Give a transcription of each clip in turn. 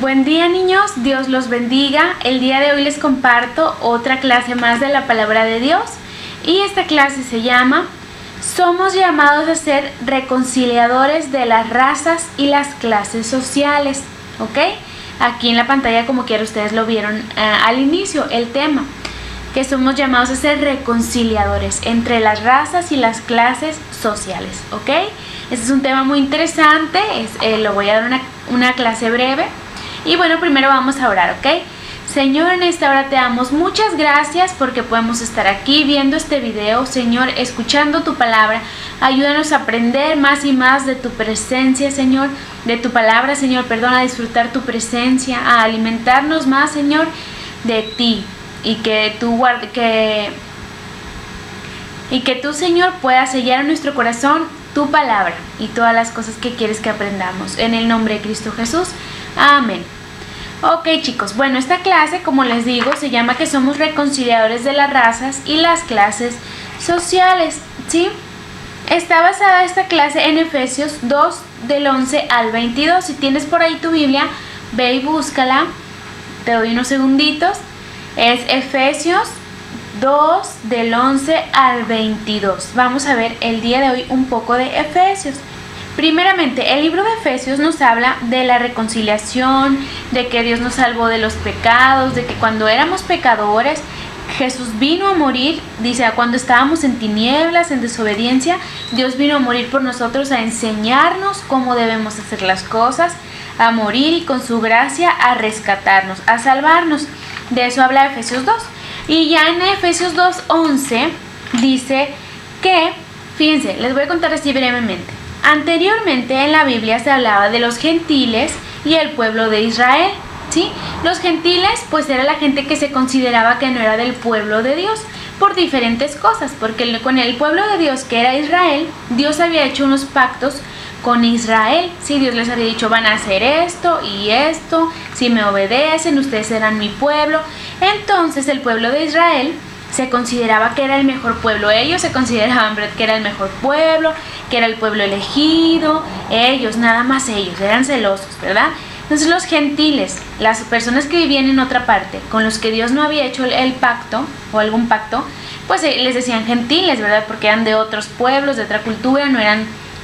Buen día, niños, Dios los bendiga. El día de hoy les comparto otra clase más de la palabra de Dios y esta clase se llama Somos llamados a ser reconciliadores de las razas y las clases sociales, ¿ok? Aquí en la pantalla, como quiera, ustedes lo vieron al inicio, el tema, que somos llamados a ser reconciliadores entre las razas y las clases sociales, ¿ok? Este es un tema muy interesante, lo voy a dar una clase breve. Y bueno, primero vamos a orar, ¿ok? Señor, en esta hora te damos muchas gracias porque podemos estar aquí viendo este video. Señor, escuchando tu palabra, ayúdanos a aprender más y más de tu presencia, Señor, de tu palabra, Señor, perdón, a disfrutar tu presencia, a alimentarnos más, Señor, de ti. Y que tú, Señor, puedas sellar en nuestro corazón tu palabra y todas las cosas que quieres que aprendamos. En el nombre de Cristo Jesús. Amén. Ok, chicos, bueno, esta clase, como les digo, se llama que somos reconciliadores de las razas y las clases sociales, ¿sí? Está basada esta clase en Efesios 2, del 11 al 22. Si tienes por ahí tu Biblia, ve y búscala. Te doy unos segunditos. Es Efesios 2, del 11 al 22. Vamos a ver el día de hoy un poco de Efesios. Primeramente, el libro de Efesios nos habla de la reconciliación, de que Dios nos salvó de los pecados, de que cuando éramos pecadores, Jesús vino a morir, dice, cuando estábamos en tinieblas, en desobediencia, Dios vino a morir por nosotros, a enseñarnos cómo debemos hacer las cosas, a morir y con su gracia a rescatarnos, a salvarnos. De eso habla Efesios 2. Y ya en Efesios 2:11 dice que, fíjense, les voy a contar así brevemente. Anteriormente en la Biblia se hablaba de los gentiles y el pueblo de Israel, ¿sí? Los gentiles pues era la gente que se consideraba que no era del pueblo de Dios por diferentes cosas, porque con el pueblo de Dios que era Israel, Dios había hecho unos pactos con Israel, ¿sí? Dios les había dicho, van a hacer esto y esto, si me obedecen, ustedes serán mi pueblo. Entonces el pueblo de Israel se consideraba que era el mejor pueblo. Ellos se consideraban que era el mejor pueblo, que era el pueblo elegido. Ellos, nada más ellos, eran celosos, ¿verdad? Entonces los gentiles, las personas que vivían en otra parte, con los que Dios no había hecho el pacto o algún pacto, pues les decían gentiles, ¿verdad? Porque eran de otros pueblos, de otra cultura,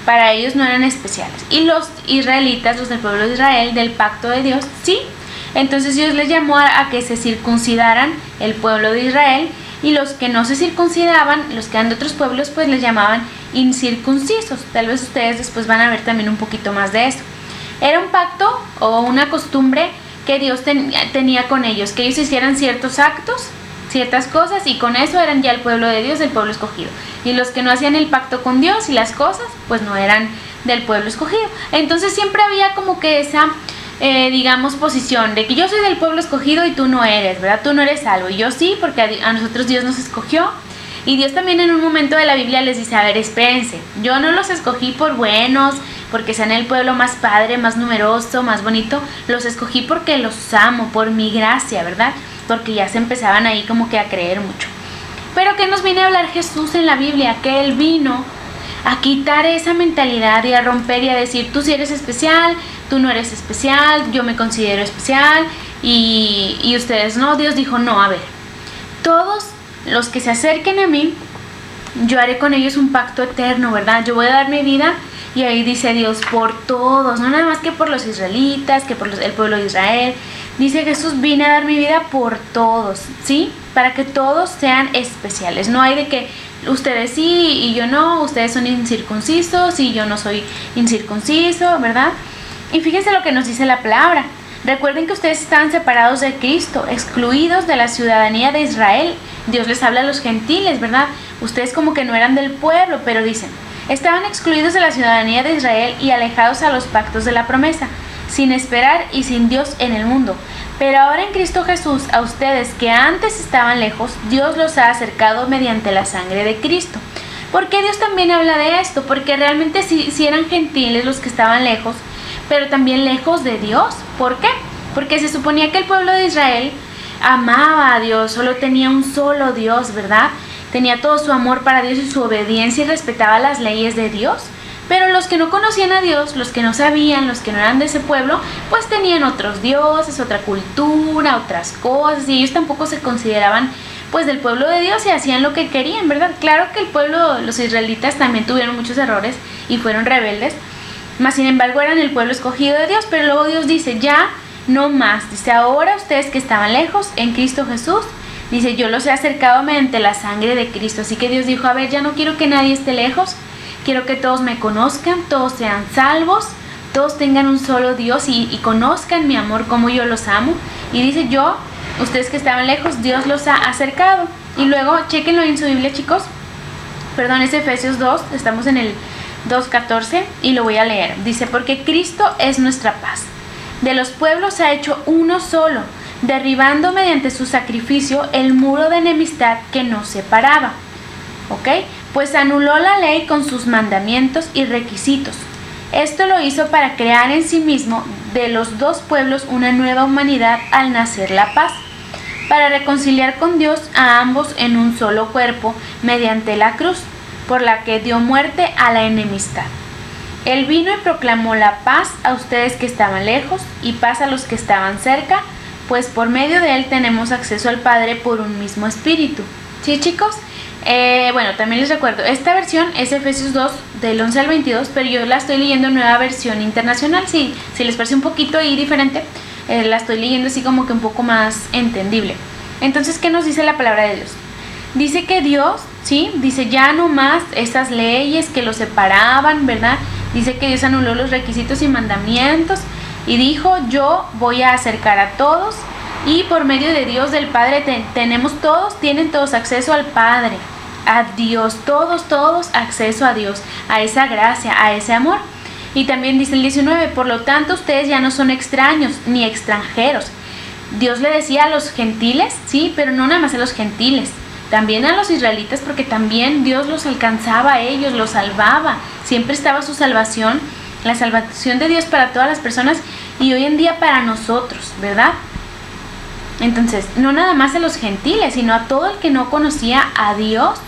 para ellos no eran especiales. Y los israelitas, los del pueblo de Israel, del pacto de Dios, sí. Entonces Dios les llamó a que se circuncidaran el pueblo de Israel. Y los que no se circuncidaban, los que eran de otros pueblos, pues les llamaban incircuncisos. Tal vez ustedes después van a ver también un poquito más de eso. Era un pacto o una costumbre que Dios tenía con ellos, que ellos hicieran ciertos actos, ciertas cosas, y con eso eran ya el pueblo de Dios, el pueblo escogido. Y los que no hacían el pacto con Dios y las cosas, pues no eran del pueblo escogido. Entonces siempre había como que esa digamos, posición de que yo soy del pueblo escogido y tú no eres, ¿verdad? Tú no eres salvo. Y yo sí, porque a nosotros Dios nos escogió. Y Dios también en un momento de la Biblia les dice, a ver, espérense, yo no los escogí por buenos, porque sean el pueblo más padre, más numeroso, más bonito. Los escogí porque los amo, por mi gracia, ¿verdad? Porque ya se empezaban ahí como que a creer mucho. Pero ¿qué nos viene a hablar Jesús en la Biblia? Que Él vino a quitar esa mentalidad y a romper y a decir, tú sí eres especial, tú no eres especial, yo me considero especial y ustedes no. Dios dijo, no, a ver, todos los que se acerquen a mí, yo haré con ellos un pacto eterno, ¿verdad? Yo voy a dar mi vida, y ahí dice Dios, por todos, no nada más que por los israelitas, que por el pueblo de Israel. Dice Jesús, vine a dar mi vida por todos, ¿sí? Para que todos sean especiales. No hay de que ustedes sí y yo no, ustedes son incircuncisos y yo no soy incircunciso, ¿verdad? Y fíjense lo que nos dice la palabra. Recuerden que ustedes estaban separados de Cristo, excluidos de la ciudadanía de Israel. Dios les habla a los gentiles, ¿verdad? Ustedes como que no eran del pueblo, pero dicen, estaban excluidos de la ciudadanía de Israel y alejados a los pactos de la promesa, sin esperar y sin Dios en el mundo. Pero ahora en Cristo Jesús, a ustedes que antes estaban lejos, Dios los ha acercado mediante la sangre de Cristo. ¿Por qué Dios también habla de esto? Porque realmente sí eran gentiles los que estaban lejos, pero también lejos de Dios. ¿Por qué? Porque se suponía que el pueblo de Israel amaba a Dios, solo tenía un solo Dios, ¿verdad? Tenía todo su amor para Dios y su obediencia y respetaba las leyes de Dios. Pero los que no conocían a Dios, los que no sabían, los que no eran de ese pueblo, pues tenían otros dioses, otra cultura, otras cosas, y ellos tampoco se consideraban pues del pueblo de Dios y hacían lo que querían, ¿verdad? Claro que el pueblo, los israelitas también tuvieron muchos errores y fueron rebeldes, mas sin embargo eran el pueblo escogido de Dios. Pero luego Dios dice, ya no más, dice, ahora ustedes que estaban lejos en Cristo Jesús, dice, yo los he acercado mediante la sangre de Cristo. Así que Dios dijo, a ver, ya no quiero que nadie esté lejos, quiero que todos me conozcan, todos sean salvos, todos tengan un solo Dios y conozcan mi amor como yo los amo. Y dice, ustedes que estaban lejos, Dios los ha acercado. Y luego, chéquenlo en su Biblia, chicos. Perdón, es Efesios 2, estamos en el 2:14 y lo voy a leer. Dice, porque Cristo es nuestra paz. De los pueblos ha hecho uno solo, derribando mediante su sacrificio el muro de enemistad que nos separaba. ¿Ok? Pues anuló la ley con sus mandamientos y requisitos. Esto lo hizo para crear en sí mismo de los dos pueblos una nueva humanidad al nacer la paz, para reconciliar con Dios a ambos en un solo cuerpo mediante la cruz, por la que dio muerte a la enemistad. Él vino y proclamó la paz a ustedes que estaban lejos y paz a los que estaban cerca, pues por medio de él tenemos acceso al Padre por un mismo espíritu. ¿Sí, chicos? Bueno, también les recuerdo, esta versión es Efesios 2 del 11 al 22, pero yo la estoy leyendo en nueva versión internacional. Si les parece un poquito ahí diferente, la estoy leyendo así como que un poco más entendible. Entonces, ¿qué nos dice la palabra de Dios? Dice que Dios, ¿sí? Dice ya no más estas leyes que los separaban, ¿verdad? Dice que Dios anuló los requisitos y mandamientos y dijo, yo voy a acercar a todos, y por medio de Dios del Padre tienen todos acceso al Padre, a Dios, todos acceso a Dios, a esa gracia, a ese amor. Y también dice el 19, por lo tanto ustedes ya no son extraños ni extranjeros. Dios le decía a los gentiles, sí, pero no nada más a los gentiles, también a los israelitas, porque también Dios los alcanzaba a ellos, los salvaba. Siempre estaba su salvación, la salvación de Dios para todas las personas y hoy en día para nosotros, ¿verdad? Entonces, no nada más a los gentiles, sino a todo el que no conocía a Dios.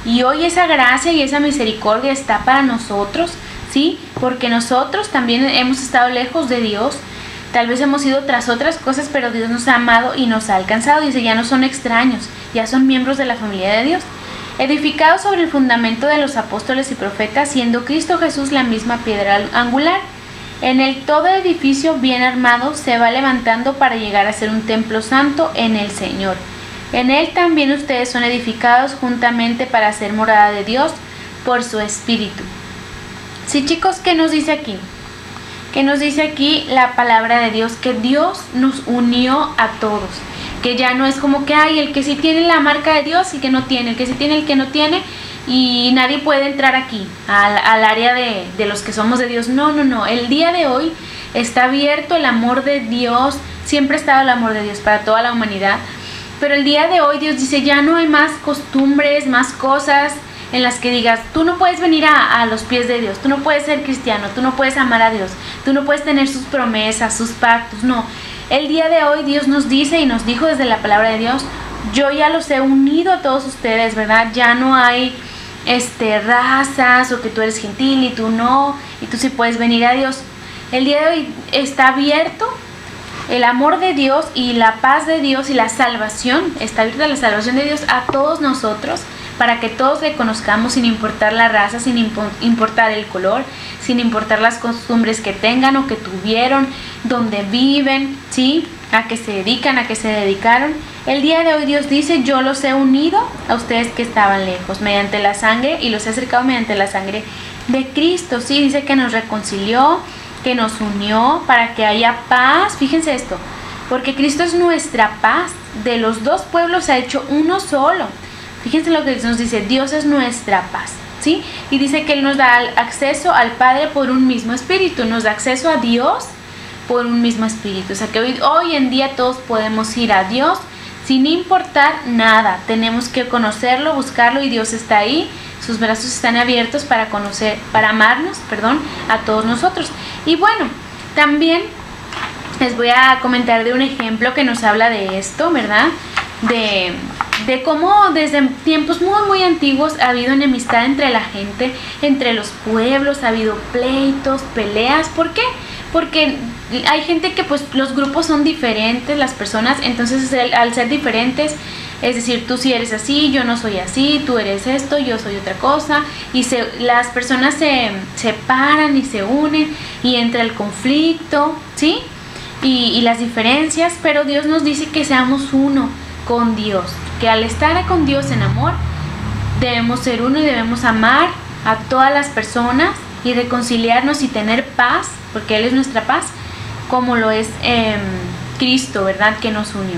Y hoy esa gracia y esa misericordia está para nosotros, ¿sí? Porque nosotros también hemos estado lejos de Dios. Tal vez hemos ido tras otras cosas, pero Dios nos ha amado y nos ha alcanzado. Dice, ya no son extraños, ya son miembros de la familia de Dios. Edificados sobre el fundamento de los apóstoles y profetas, siendo Cristo Jesús la misma piedra angular. En él todo edificio bien armado se va levantando para llegar a ser un templo santo en el Señor. En él también ustedes son edificados juntamente para ser morada de Dios por su Espíritu. Sí, chicos, ¿qué nos dice aquí? ¿Qué nos dice aquí la palabra de Dios? Que Dios nos unió a todos. Que ya no es como que hay el que sí tiene la marca de Dios y que no tiene, el que sí tiene, el que no tiene, y nadie puede entrar aquí al área de los que somos de Dios. No, el día de hoy está abierto el amor de Dios, siempre ha estado el amor de Dios para toda la humanidad, pero el día de hoy Dios dice, ya no hay más costumbres, más cosas en las que digas, tú no puedes venir a los pies de Dios, tú no puedes ser cristiano, tú no puedes amar a Dios, tú no puedes tener sus promesas, sus pactos. No, el día de hoy Dios nos dice y nos dijo desde la palabra de Dios, yo ya los he unido a todos ustedes, ¿verdad? Ya no hay razas o que tú eres gentil y tú no, y tú sí puedes venir a Dios. El día de hoy está abierto el amor de Dios y la paz de Dios y la salvación, está abierta la salvación de Dios a todos nosotros, para que todos le conozcamos sin importar la raza, sin importar el color, sin importar las costumbres que tengan o que tuvieron, donde viven, ¿sí? A qué se dedican, a qué se dedicaron. El día de hoy Dios dice, yo los he unido a ustedes que estaban lejos mediante la sangre y los he acercado mediante la sangre de Cristo, ¿sí? Dice que nos reconcilió, que nos unió para que haya paz. Fíjense esto, porque Cristo es nuestra paz. De los dos pueblos ha hecho uno solo. Fíjense lo que nos dice, Dios es nuestra paz, ¿sí? Y dice que Él nos da acceso al Padre por un mismo espíritu, nos da acceso a Dios por un mismo espíritu. O sea que hoy en día todos podemos ir a Dios sin importar nada. Tenemos que conocerlo, buscarlo, y Dios está ahí. Sus brazos están abiertos para amarnos, a todos nosotros. Y bueno, también les voy a comentar de un ejemplo que nos habla de esto, ¿verdad? de cómo desde tiempos muy muy antiguos ha habido enemistad entre la gente, entre los pueblos, ha habido pleitos, peleas. ¿Por qué? Porque hay gente que pues los grupos son diferentes, las personas, entonces al ser diferentes, es decir, tú sí eres así, yo no soy así, tú eres esto, yo soy otra cosa, y las personas se separan y se unen y entra el conflicto, ¿sí? Y las diferencias, pero Dios nos dice que seamos uno con Dios, que al estar con Dios en amor debemos ser uno y debemos amar a todas las personas y reconciliarnos y tener paz, porque Él es nuestra paz, como lo es Cristo, ¿verdad? Que nos unió.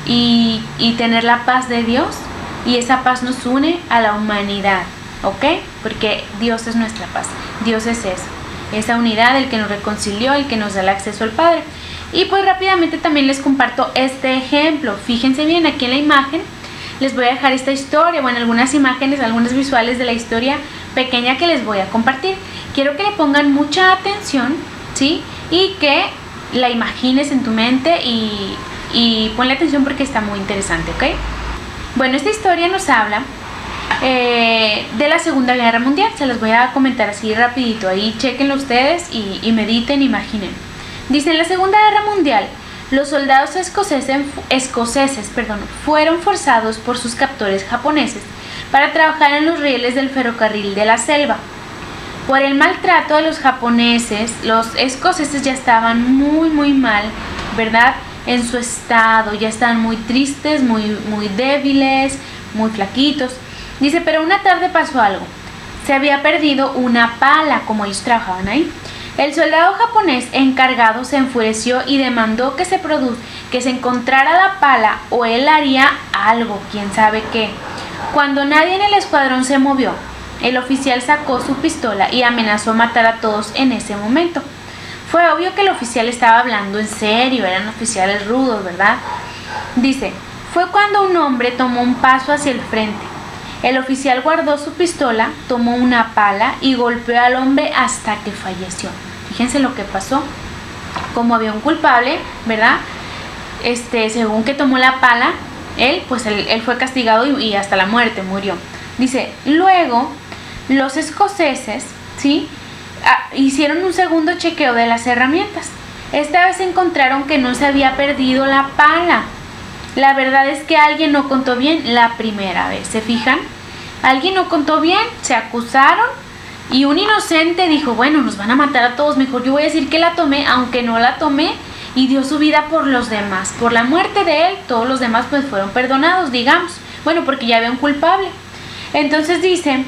Y tener la paz de Dios, y esa paz nos une a la humanidad, ¿ok? Porque Dios es nuestra paz, Dios es eso, esa unidad, el que nos reconcilió, el que nos da el acceso al Padre. Y pues rápidamente también les comparto este ejemplo. Fíjense bien, aquí en la imagen les voy a dejar esta historia, bueno, algunas imágenes, algunas visuales de la historia pequeña que les voy a compartir. Quiero que le pongan mucha atención, ¿sí? Y que la imagines en tu mente y ponle atención porque está muy interesante, ¿ok? Bueno, esta historia nos habla de la Segunda Guerra Mundial. Se las voy a comentar así rapidito. Ahí chequenlo ustedes y mediten, imaginen. Dice, en la Segunda Guerra Mundial, los soldados escoceses fueron forzados por sus captores japoneses para trabajar en los rieles del ferrocarril de la selva. Por el maltrato de los japoneses, los escoceses ya estaban muy muy mal, ¿verdad? En su estado, ya estaban muy tristes, muy débiles, muy flaquitos. Dice, pero una tarde pasó algo. Se había perdido una pala, como ellos trabajaban ahí. El soldado japonés encargado se enfureció y demandó que se encontrara la pala o él haría algo, quién sabe qué. Cuando nadie en el escuadrón se movió, el oficial sacó su pistola y amenazó matar a todos en ese momento. Fue obvio que el oficial estaba hablando en serio, eran oficiales rudos, ¿verdad? Dice, fue cuando un hombre tomó un paso hacia el frente. El oficial guardó su pistola, tomó una pala y golpeó al hombre hasta que falleció. Fíjense lo que pasó. Como había un culpable, ¿verdad? Según que tomó la pala, él fue castigado y hasta la muerte murió. Dice, luego los escoceses, ¿sí? Hicieron un segundo chequeo de las herramientas. Esta vez encontraron que no se había perdido la pala. La verdad es que alguien no contó bien la primera vez. ¿Se fijan? Alguien no contó bien, se acusaron y un inocente dijo, bueno, nos van a matar a todos, mejor yo voy a decir que la tomé, aunque no la tomé, y dio su vida por los demás. Por la muerte de él, todos los demás pues fueron perdonados, digamos. Bueno, porque ya había un culpable. Entonces dice,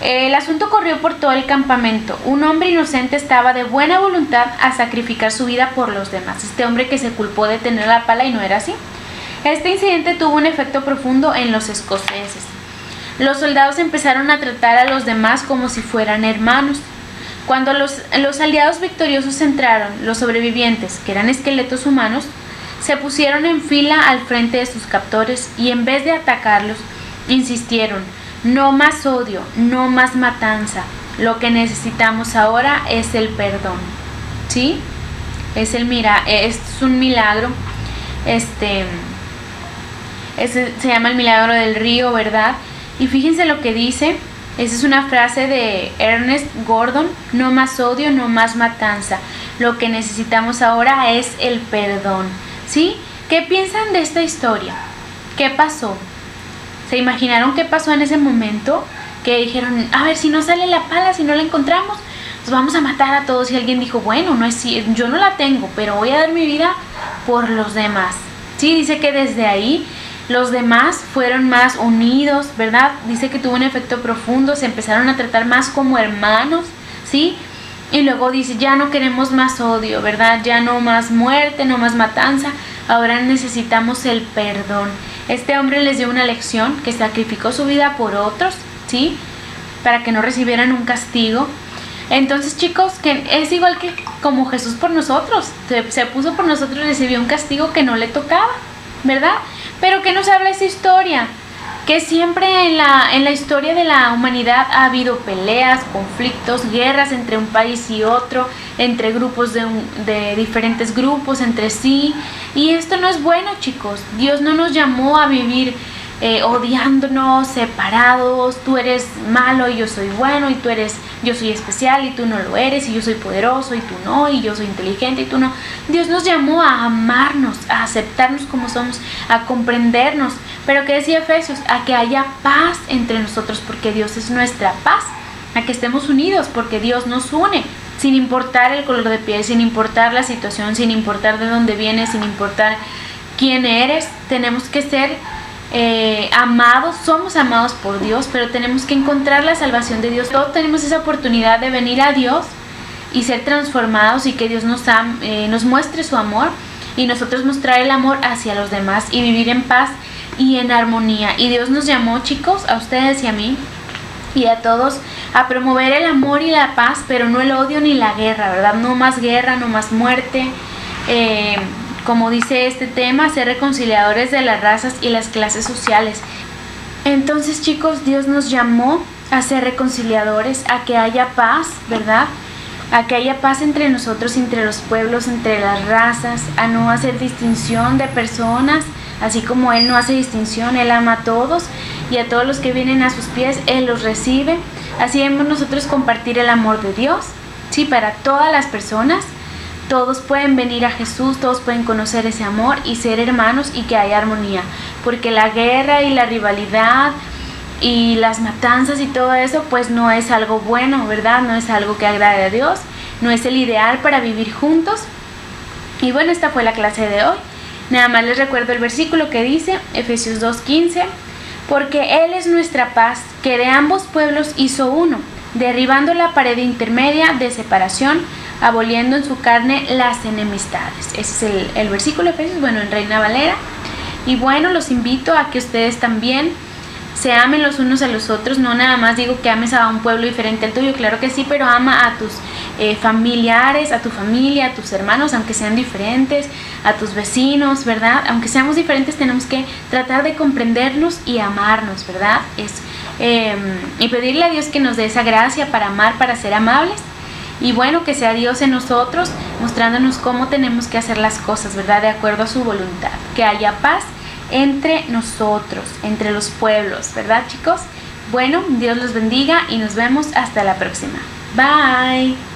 el asunto corrió por todo el campamento. Un hombre inocente estaba de buena voluntad a sacrificar su vida por los demás. Este hombre que se culpó de tener la pala y no era así. Este incidente tuvo un efecto profundo en los escoceses. Los soldados empezaron a tratar a los demás como si fueran hermanos. Cuando los aliados victoriosos entraron, los sobrevivientes, que eran esqueletos humanos, se pusieron en fila al frente de sus captores y en vez de atacarlos, insistieron, no más odio, no más matanza. Lo que necesitamos ahora es el perdón. ¿Sí? Es un milagro. Se llama el milagro del río, ¿verdad? Y fíjense lo que dice. Esa es una frase de Ernest Gordon. No más odio, no más matanza. Lo que necesitamos ahora es el perdón. ¿Sí? ¿Qué piensan de esta historia? ¿Qué pasó? ¿Se imaginaron qué pasó en ese momento? Que dijeron, a ver, si no sale la pala, si no la encontramos, pues vamos a matar a todos. Y alguien dijo, bueno, no es cierto, yo no la tengo, pero voy a dar mi vida por los demás. Sí, dice que desde ahí los demás fueron más unidos, ¿verdad? Dice que tuvo un efecto profundo, se empezaron a tratar más como hermanos, ¿sí? Y luego dice, ya no queremos más odio, ¿verdad? Ya no más muerte, no más matanza, ahora necesitamos el perdón. Este hombre les dio una lección, que sacrificó su vida por otros, ¿sí? Para que no recibieran un castigo. Entonces, chicos, que es igual que como Jesús por nosotros, se puso por nosotros y recibió un castigo que no le tocaba, ¿verdad? Pero ¿qué nos habla esta historia? que siempre en la historia de la humanidad ha habido peleas, conflictos, guerras entre un país y otro, entre grupos de diferentes grupos entre sí, y esto no es bueno, chicos. Dios no nos llamó a vivir odiándonos, separados, tú eres malo y yo soy bueno, y yo soy especial y tú no lo eres, y yo soy poderoso y tú no, y yo soy inteligente y tú no. Dios nos llamó a amarnos, a aceptarnos como somos, a comprendernos. Pero ¿qué decía Efesios? A que haya paz entre nosotros, porque Dios es nuestra paz, a que estemos unidos, porque Dios nos une, sin importar el color de piel, sin importar la situación, sin importar de dónde vienes, sin importar quién eres. Tenemos que ser amados, somos amados por Dios, pero tenemos que encontrar la salvación de Dios. Todos tenemos esa oportunidad de venir a Dios y ser transformados, y que Dios nos muestre su amor, y nosotros mostrar el amor hacia los demás y vivir en paz y en armonía. Y Dios nos llamó, chicos, a ustedes y a mí y a todos, a promover el amor y la paz, pero no el odio ni la guerra, ¿verdad? No más guerra, no más muerte. Como dice este tema, ser reconciliadores de las razas y las clases sociales. Entonces, chicos, Dios nos llamó a ser reconciliadores, a que haya paz, ¿verdad? A que haya paz entre nosotros, entre los pueblos, entre las razas, a no hacer distinción de personas, así como Él no hace distinción. Él ama a todos, y a todos los que vienen a sus pies, Él los recibe. Así debemos nosotros compartir el amor de Dios, sí, para todas las personas. Todos pueden venir a Jesús, todos pueden conocer ese amor y ser hermanos, y que haya armonía, porque la guerra y la rivalidad y las matanzas y todo eso pues no es algo bueno, ¿verdad? No es algo que agrade a Dios, no es el ideal para vivir juntos. Y bueno, esta fue la clase de hoy. Nada más les recuerdo el versículo que dice, Efesios 2:15, porque Él es nuestra paz, que de ambos pueblos hizo uno, derribando la pared intermedia de separación, aboliendo en su carne las enemistades. Ese es el versículo de Efesios, bueno, en Reina Valera. Y bueno, los invito a que ustedes también se amen los unos a los otros. No nada más digo que ames a un pueblo diferente al tuyo, claro que sí, pero ama a tus familiares, a tu familia, a tus hermanos, aunque sean diferentes, a tus vecinos, ¿verdad? Aunque seamos diferentes, tenemos que tratar de comprendernos y amarnos, ¿verdad? Y pedirle a Dios que nos dé esa gracia para amar, para ser amables. Y bueno, que sea Dios en nosotros, mostrándonos cómo tenemos que hacer las cosas, ¿verdad? De acuerdo a su voluntad. Que haya paz entre nosotros, entre los pueblos, ¿verdad, chicos? Bueno, Dios los bendiga y nos vemos hasta la próxima. Bye.